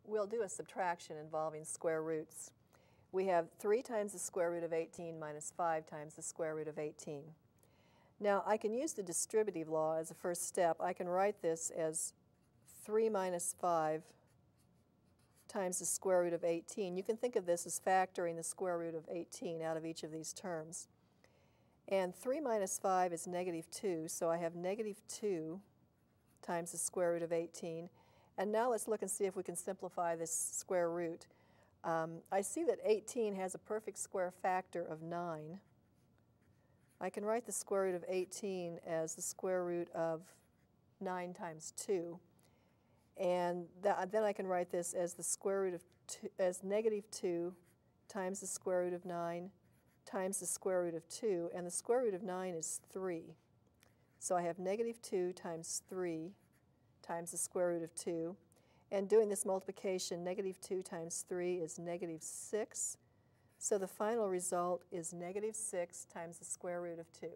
we'll do a subtraction involving square roots. We have 3 times the square root of 18 minus 5 times the square root of 18. Now, I can use the distributive law as a first step. I can write this as 3 minus 5 times the square root of 18. You can think of this as factoring the square root of 18 out of each of these terms. And 3 minus 5 is negative 2, so I have negative 2 times the square root of 18. And now let's look and see if we can simplify this square root. I see that 18 has a perfect square factor of 9. I can write the square root of 18 as the square root of 9 times 2. And then I can write this as the square root of as negative 2 times the square root of 9 times the square root of 2. And the square root of 9 is 3. So I have negative 2 times 3 times the square root of 2. And doing this multiplication, negative 2 times 3 is negative 6. So the final result is negative 6 times the square root of 2.